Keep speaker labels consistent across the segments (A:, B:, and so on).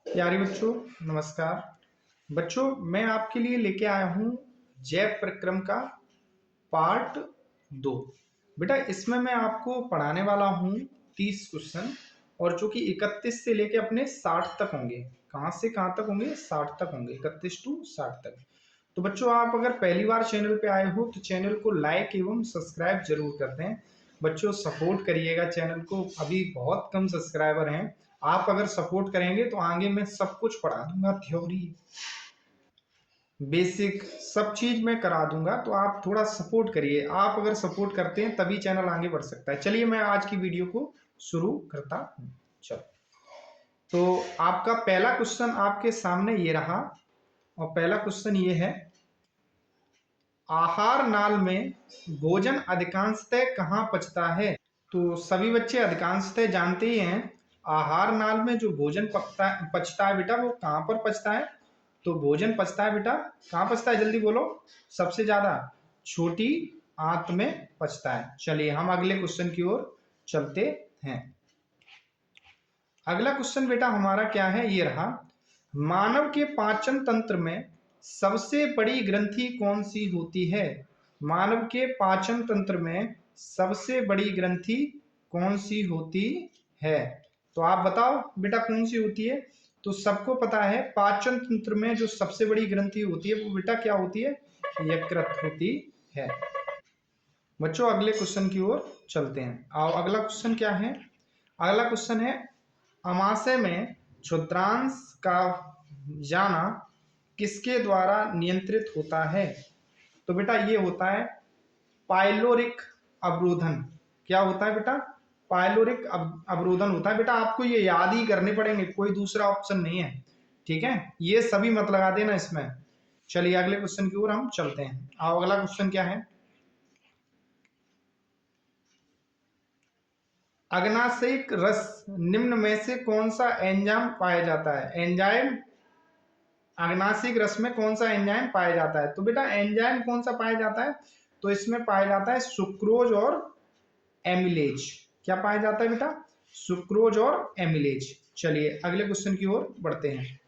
A: प्यारे बच्चों, नमस्कार। बच्चों, मैं आपके लिए लेके आया हूँ जैव प्रक्रम का पार्ट 2। बेटा, इसमें मैं आपको पढ़ाने वाला हूँ 30 क्वेश्चन, और जो कि 31 से लेके अपने 60 तक होंगे। कहाँ से कहाँ तक होंगे? 60 तक होंगे, 31 टू 60 तक। तो बच्चों, आप अगर पहली बार चैनल पे आए हो तो चैनल को लाइक एवं सब्सक्राइब जरूर कर दें। बच्चों, सपोर्ट करिएगा चैनल को, अभी बहुत कम सब्सक्राइबर हैं। आप अगर सपोर्ट करेंगे तो आगे मैं सब कुछ पढ़ा दूंगा, थ्योरी बेसिक सब चीज मैं करा दूंगा। तो आप थोड़ा सपोर्ट करिए। आप अगर सपोर्ट करते हैं तभी चैनल आगे बढ़ सकता है। चलिए मैं आज की वीडियो को शुरू करता हूँ। चलो, तो आपका पहला क्वेश्चन आपके सामने ये रहा, और पहला क्वेश्चन ये है, आहार नाल में भोजन अधिकांशतः कहाँ पचता है? तो सभी बच्चे अधिकांशतः जानते ही हैं, आहार नाल में जो भोजन पचता है बेटा, वो कहाँ पर पचता है? तो भोजन पचता है बेटा, कहाँ पचता है? जल्दी बोलो। सबसे ज्यादा छोटी आंत में पचता है। चलिए हम अगले क्वेश्चन की ओर चलते हैं। अगला क्वेश्चन बेटा हमारा क्या है, ये रहा, मानव के पाचन तंत्र में सबसे बड़ी ग्रंथि कौन सी होती है? मानव के पाचन तंत्र में सबसे बड़ी ग्रंथि कौन सी होती है? तो आप बताओ बेटा, कौन सी होती है? तो सबको पता है, पाचन तंत्र में जो सबसे बड़ी ग्रंथि होती है वो बेटा क्या होती है? यकृत होती है। बच्चों, अगले क्वेश्चन की ओर चलते हैं। आओ, अगला क्वेश्चन क्या है? अगला क्वेश्चन है, अमाशय में क्षुद्रांश का जाना किसके द्वारा नियंत्रित होता है? तो बेटा ये होता है पाइलोरिक अवरोधन। क्या होता है बेटा? पाइलोरिक अवरोधन होता है। बेटा आपको ये याद ही करने पड़ेंगे, कोई दूसरा ऑप्शन नहीं है। ठीक है, ये सभी मत लगा देना इसमें। चलिए अगले क्वेश्चन की ओर हम चलते हैं। आओ, अगला क्वेश्चन क्या है, अग्नाशयिक रस निम्न में से कौन सा एंजाइम पाया जाता है? एंजाइम, अग्नाशयिक रस में कौन सा एंजाइम पाया जाता है? तो बेटा एंजाइम कौन सा पाया जाता है? तो इसमें पाया जाता है सुक्रोज और एमिलेज। क्या पाया जाता है बेटा? सुक्रोज और एमिलेज। चलिए अगले क्वेश्चन की ओर बढ़ते हैं।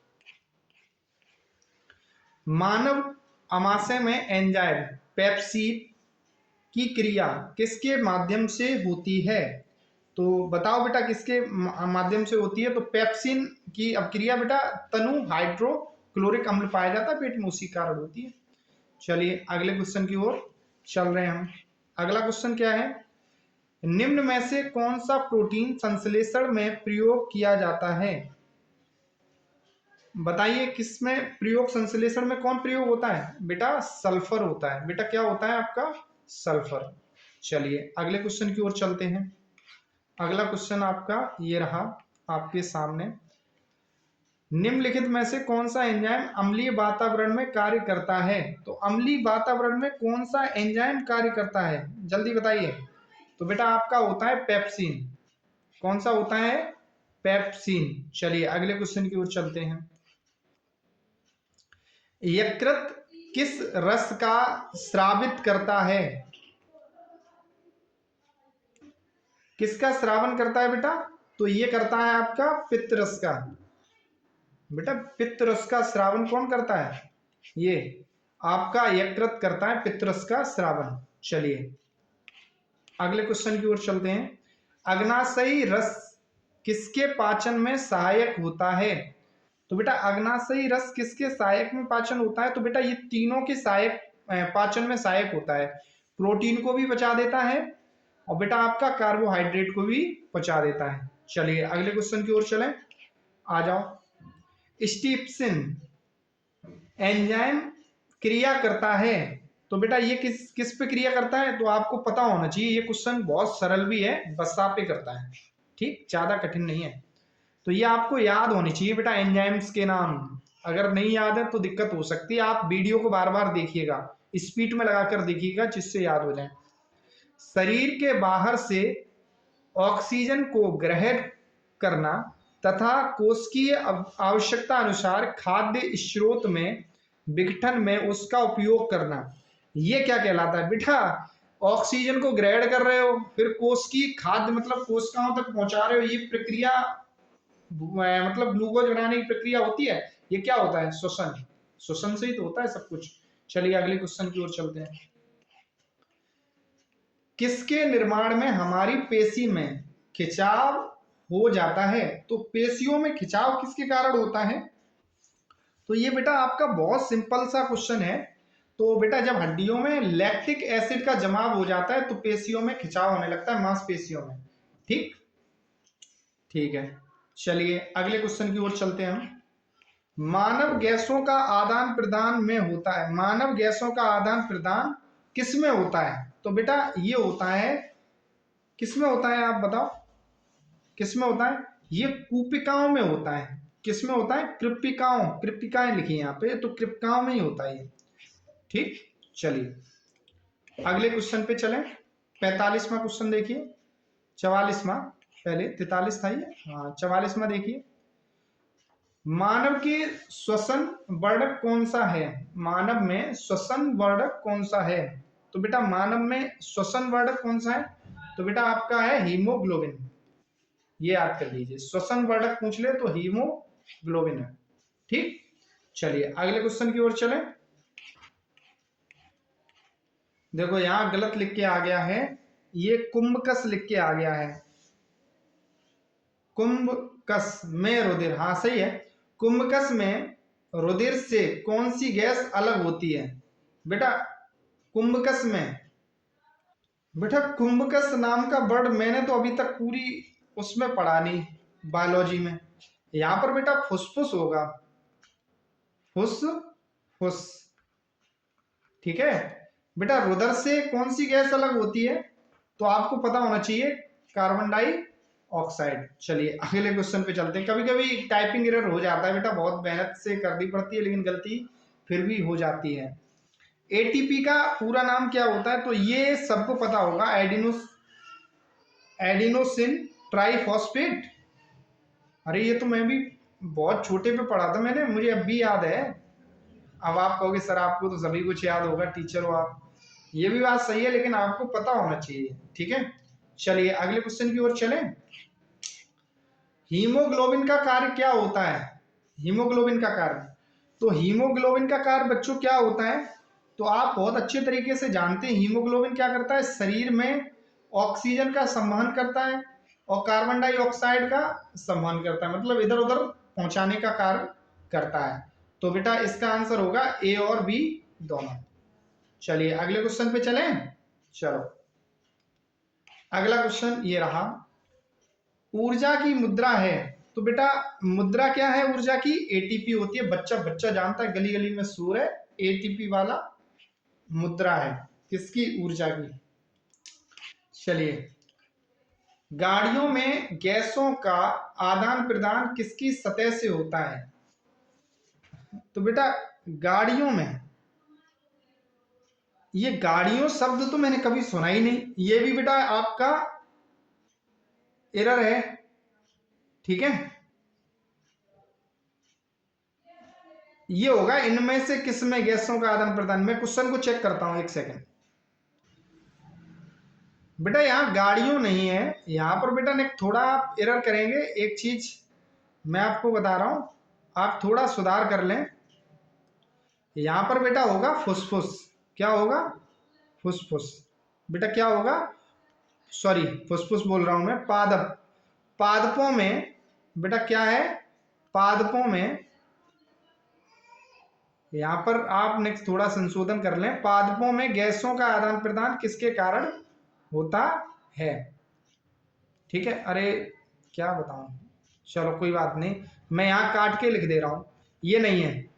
A: मानव अमाशय में एंजाइम पेप्सिन की क्रिया किसके माध्यम से होती है? तो बताओ बेटा, किसके माध्यम से होती है? तो पेप्सिन की अपक्रिया बेटा तनु हाइड्रोक्लोरिक अम्ल पाया जाता है पेट में, उसी कारण होती है। चलिए अगले क्वेश्चन की ओर चल रहे हैं हम। अगला क्वेश्चन क्या है, निम्न में से कौन सा प्रोटीन संश्लेषण में प्रयोग किया जाता है? बताइए किसमें प्रयोग, संश्लेषण में कौन प्रयोग होता है? बेटा सल्फर होता है। बेटा क्या होता है आपका? सल्फर। चलिए अगले क्वेश्चन की ओर चलते हैं। अगला क्वेश्चन आपका ये रहा आपके सामने, निम्नलिखित में से कौन सा एंजाइम अम्लीय वातावरण में कार्य करता है? तो अम्लीय वातावरण में कौन सा एंजाइम कार्य करता है? जल्दी बताइए। तो बेटा आपका होता है पेप्सिन। कौन सा होता है? पेप्सिन। चलिए अगले क्वेश्चन की ओर चलते हैं। यकृत किस रस का स्रावित करता है? किसका श्रावण करता है बेटा? तो ये करता है आपका पित्त रस का। बेटा पित्त रस का श्रावण कौन करता है? ये आपका यकृत करता है पित्त रस का श्रावण। चलिए अगले क्वेश्चन की ओर चलते हैं। अग्नाशयी रस किसके पाचन में सहायक होता है? तो बेटा अग्नाशयी रस किसके सहायक में पाचन होता है? तो बेटा ये तीनों के सहायक पाचन में सहायक होता है। प्रोटीन को भी पचा देता है, और बेटा आपका कार्बोहाइड्रेट को भी पचा देता है। चलिए अगले क्वेश्चन की ओर चलें, आ जाओ। स्टिप्सिन एंजाइम क्रिया करता है, तो बेटा ये किस किस पे क्रिया करता है? तो आपको पता होना चाहिए, ये क्वेश्चन बहुत सरल भी है, वसा पे करता है। ठीक, ज्यादा कठिन नहीं है। तो ये आपको याद होनी चाहिए बेटा, एंजाइम्स के नाम। अगर नहीं याद है तो दिक्कत हो सकती है। आप वीडियो को बार बार देखिएगा, स्पीड में लगाकर देखिएगा, जिससे याद हो जाए। शरीर के बाहर से ऑक्सीजन को ग्रहण करना तथा कोशिकीय आवश्यकता अनुसार खाद्य स्रोत में विघटन में उसका उपयोग करना, ये क्या कहलाता है बेटा? ऑक्सीजन को ग्रहण कर रहे हो, फिर कोशिकीय खाद्य मतलब कोशिकाओं तक पहुंचा रहे हो, ये प्रक्रिया मतलब ग्लूकोज बनाने की प्रक्रिया होती है, ये क्या होता है? श्वसन। श्वसन से ही तो होता है सब कुछ। चलिए अगले क्वेश्चन की ओर चलते हैं। किसके निर्माण में हमारी पेशी में खिंचाव हो जाता है? तो पेशियों में खिंचाव किसके कारण होता है? तो ये बेटा आपका बहुत सिंपल सा क्वेश्चन है। तो बेटा जब हड्डियों में लैक्टिक एसिड का जमाव हो जाता है तो पेशियों में खिंचाव होने लगता है, मांसपेशियों में। ठीक ठीक है। चलिए अगले क्वेश्चन की ओर चलते हैं हम। मानव गैसों का आदान प्रदान में होता है, मानव गैसों का आदान प्रदान किस में होता है? तो बेटा ये होता है, किस में होता है आप बताओ, किस में होता है? ये कूपिकाओं में होता है। किस में होता है? कृपिकाओं, कृपिकाएं लिखी है यहाँ पे, तो कृपिकाओं में ही होता है ये। ठीक, चलिए अगले क्वेश्चन पे चलें। 45वां क्वेश्चन देखिए, 44वां, पहले 43 था ये, हाँ 44वां देखिए। मानव के श्वसन वर्णक कौन सा है? मानव में श्वसन वर्णक कौन सा है? तो बेटा मानव में श्वसन वर्णक कौन सा है? तो बेटा आपका है हीमोग्लोबिन। ये याद कर लीजिए, श्वसन वर्णक पूछ ले तो हीमोग्लोबिन है। ठीक, चलिए अगले क्वेश्चन की ओर चलें। देखो यहां गलत लिख के आ गया है, ये कुंभकस लिख के आ गया है। कुंभकस में रुधिर, हाँ सही है। कुंभकस में रुधिर से कौन सी गैस अलग होती है? बेटा कुंभकस में, बेटा कुंभकस नाम का वर्ड मैंने तो अभी तक पूरी उसमें पढ़ा नहीं, बायोलॉजी में। यहां पर बेटा फुसफुस होगा, फुसफुस। ठीक है बेटा, रुधिर से कौन सी गैस अलग होती है? तो आपको पता होना चाहिए, कार्बन डाइऑक्साइड। चलिए अगले क्वेश्चन पे चलते हैं। कभी कभी टाइपिंग एरर हो जाता है बेटा, बहुत मेहनत से करनी पड़ती है लेकिन गलती फिर भी हो जाती है। एटीपी का पूरा नाम क्या होता है? तो ये सबको पता होगा, एडिनोसिन ट्राइफॉस्फेट। अरे ये तो मैं भी बहुत छोटे पे पढ़ा था मैंने, मुझे अब भी याद है। अब आप कहोगे सर आपको तो सभी कुछ याद होगा, टीचर हो आप। ये भी बात सही है लेकिन आपको पता होना चाहिए। ठीक है, चलिए अगले क्वेश्चन की ओर चलें। हीमोग्लोबिन का कार्य क्या होता है? हीमोग्लोबिन का कार्य, तो हीमोग्लोबिन का कार्य बच्चों क्या होता है? तो आप बहुत अच्छे तरीके से जानते हैं हीमोग्लोबिन क्या करता है। शरीर में ऑक्सीजन का संवहन करता है और कार्बन डाइऑक्साइड का संवहन करता है, मतलब इधर उधर पहुंचाने का कार्य करता है। तो बेटा इसका आंसर होगा ए और बी दोनों। चलिए अगले क्वेश्चन पे चलें। चलो अगला क्वेश्चन ये रहा, ऊर्जा की मुद्रा है। तो बेटा मुद्रा क्या है ऊर्जा की? एटीपी होती है, बच्चा बच्चा जानता है, गली गली में शोर है, एटीपी वाला मुद्रा है किसकी? ऊर्जा की। चलिए गाड़ियों में गैसों का आदान प्रदान किसकी सतह से होता है? तो बेटा गाड़ियों में, ये गाड़ियों शब्द तो मैंने कभी सुना ही नहीं, ये भी बेटा आपका एरर है। ठीक है, ये होगा इनमें से किस में गैसों का आदान प्रदान। मैं क्वेश्चन को चेक करता हूं, एक सेकंड। बेटा यहाँ गाड़ियों नहीं है, यहाँ पर बेटा ने थोड़ा आप एरर करेंगे। एक चीज मैं आपको बता रहा हूं, आप थोड़ा सुधार कर लें। यहाँ पर बेटा होगा फुसफुस। क्या होगा? फुसफुस। बेटा क्या होगा? सॉरी फुसफुस बोल रहा हूं मैं, पादप। पादपों में बेटा क्या है? पादपों में, यहाँ पर आप नेक्स्ट थोड़ा संशोधन कर लें। पादपों में गैसों का आदान प्रदान किसके कारण होता है? ठीक है, अरे क्या बताऊं, चलो कोई बात नहीं, मैं यहाँ काट के लिख दे रहा हूं, ये नहीं है।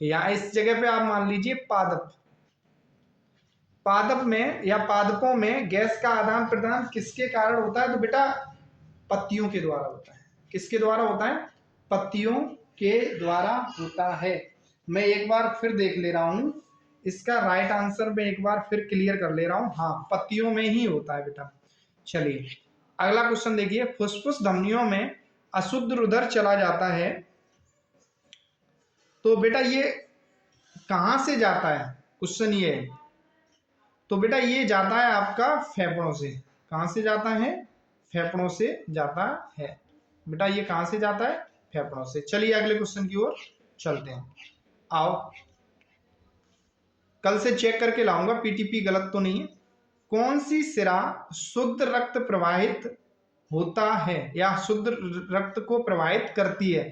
A: यहाँ इस जगह पे आप मान लीजिए पादप। पादप में या पादपों में गैस का आदान प्रदान किसके कारण होता है? तो बेटा पत्तियों के द्वारा होता है। किसके द्वारा होता है? पत्तियों के द्वारा होता है। मैं एक बार फिर देख ले रहा हूं, इसका राइट आंसर मैं एक बार फिर क्लियर कर ले रहा हूं, हाँ पत्तियों में ही होता है बेटा। चलिए अगला क्वेश्चन देखिए, फुसफुस धमनियों में अशुद्ध रुधिर चला जाता है, तो बेटा ये कहां से जाता है? क्वेश्चन ये है। तो बेटा ये जाता है आपका फेफड़ों से। कहां से जाता है? फेफड़ों से जाता है। बेटा ये कहां से जाता है? फेफड़ों से। चलिए अगले क्वेश्चन की ओर चलते हैं। आओ, कल से चेक करके लाऊंगा पीटीपी गलत तो नहीं है। कौन सी सिरा शुद्ध रक्त प्रवाहित होता है या शुद्ध रक्त को प्रवाहित करती है?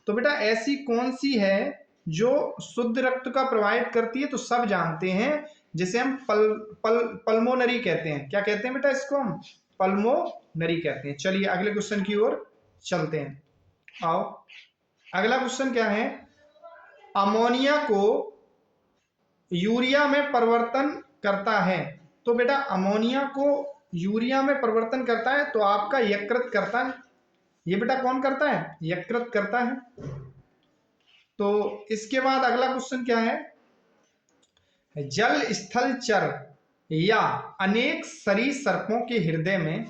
A: तो बेटा ऐसी कौन सी है जो शुद्ध रक्त का प्रवाहित करती है? तो सब जानते हैं, जिसे हम पल्मोनरी कहते हैं। क्या कहते हैं बेटा इसको? हम पल्मोनरी कहते हैं। चलिए अगले क्वेश्चन की ओर चलते हैं। आओ, अगला क्वेश्चन क्या है? अमोनिया को यूरिया में परिवर्तन करता है। तो बेटा अमोनिया को यूरिया में परिवर्तन करता है तो आपका यकृत करता है। ये बेटा कौन करता है? यकृत करता है। तो इसके बाद अगला क्वेश्चन क्या है? जल स्थल चर या अनेक सरीसृपों के हृदय में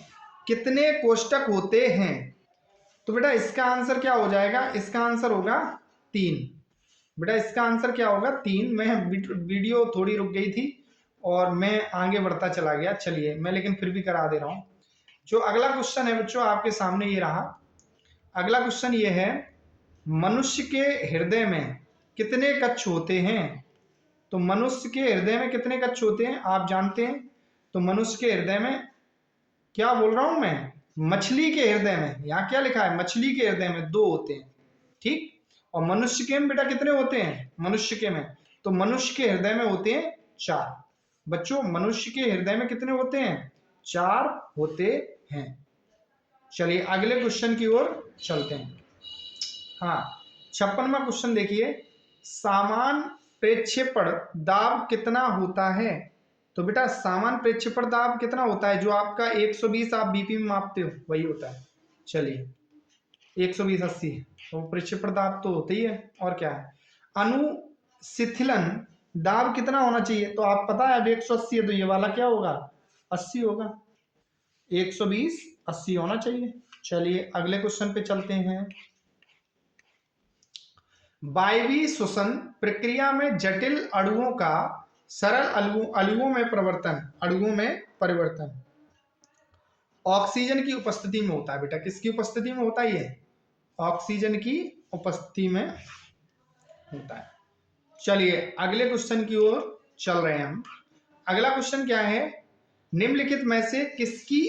A: कितने कोष्ठक होते हैं? तो बेटा इसका आंसर क्या हो जाएगा? इसका आंसर होगा 3। बेटा इसका आंसर क्या होगा? 3। मैं वीडियो थोड़ी रुक गई थी और मैं आगे बढ़ता चला गया। चलिए मैं लेकिन फिर भी करा दे रहा हूं। जो अगला क्वेश्चन है बच्चों आपके सामने ये रहा। अगला क्वेश्चन ये है, मनुष्य के हृदय में कितने कक्ष होते हैं? तो मनुष्य के हृदय में कितने कक्ष होते हैं आप जानते हैं? तो मनुष्य के हृदय में, क्या बोल रहा हूं मैं? मछली के हृदय में, यहाँ क्या लिखा है? मछली के हृदय में 2 होते हैं, ठीक। और मनुष्य के में बेटा कितने होते हैं? मनुष्य के में, तो मनुष्य के हृदय में होते हैं 4। बच्चों मनुष्य के हृदय में कितने होते हैं? 4 होते हैं। चलिए अगले क्वेश्चन की ओर चलते हैं। हाँ, 56वां क्वेश्चन देखिए, सामान्य प्रेक्षेपण दाब कितना होता है? तो बेटा सामान्य प्रेक्षेपण दाब कितना होता है? जो आपका 120 आप बीपी में मापते हो वही होता है। चलिए 120/80 तो प्रेक्षेपण दाब तो होता ही है, और क्या है? अनुशिथिलन दाब कितना होना चाहिए? तो आप पता है अब 180 है तो ये वाला क्या होगा? 80 होगा। 120/80 होना चाहिए। चलिए अगले क्वेश्चन पे चलते हैं। वायवीय श्वसन प्रक्रिया में जटिल अणुओं का सरल अणुओं में परिवर्तन ऑक्सीजन की उपस्थिति में होता है। बेटा किसकी उपस्थिति में होता है? ये ऑक्सीजन की उपस्थिति में होता है। चलिए अगले क्वेश्चन की ओर चल रहे हैं हम। अगला क्वेश्चन क्या है? निम्नलिखित में से किसकी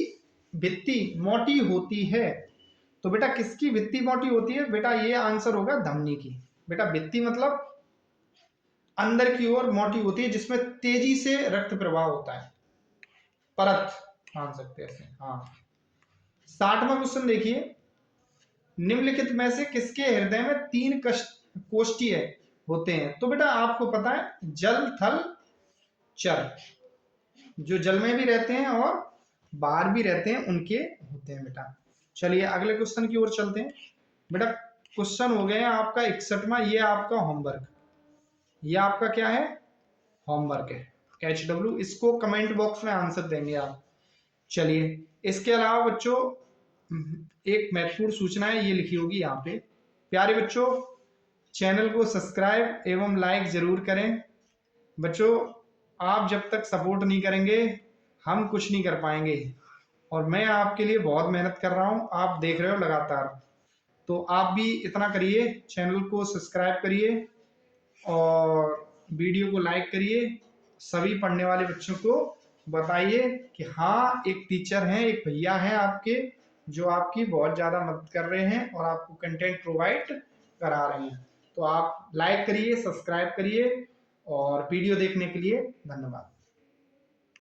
A: भित्ति मोटी होती है? तो बेटा किसकी भित्ति मोटी होती है? बेटा ये आंसर होगा धमनी की। बेटा भित्ति मतलब अंदर की ओर मोटी होती है, जिसमें तेजी से रक्त प्रवाह होता है। परत मान सकते हैं। हाँ, 60वां क्वेश्चन देखिए, निम्नलिखित में से किसके हृदय में 3 कोष्ठीय होते हैं? तो बेटा आपको पता है जल थल चर, जो जल में भी रहते हैं और बाहर भी रहते हैं उनके होते हैं बेटा। चलिए अगले क्वेश्चन की ओर चलते हैं। बेटा क्वेश्चन हो गया आपका 61वां, ये आपका होमवर्क, ये आपका क्या है? होमवर्क है HW। इसको कमेंट बॉक्स में आंसर देंगे आप। चलिए इसके अलावा बच्चों एक महत्वपूर्ण सूचना है, ये लिखी होगी यहाँ पे। प्यारे बच्चों चैनल को सब्सक्राइब एवं लाइक जरूर करें। बच्चों आप जब तक सपोर्ट नहीं करेंगे हम कुछ नहीं कर पाएंगे, और मैं आपके लिए बहुत मेहनत कर रहा हूँ, आप देख रहे हो लगातार। तो आप भी इतना करिए, चैनल को सब्सक्राइब करिए और वीडियो को लाइक करिए। सभी पढ़ने वाले बच्चों को बताइए कि हाँ एक टीचर हैं, एक भैया हैं आपके, जो आपकी बहुत ज़्यादा मदद कर रहे हैं और आपको कंटेंट प्रोवाइड करा रहे हैं। तो आप लाइक करिए, सब्सक्राइब करिए, और वीडियो देखने के लिए धन्यवाद।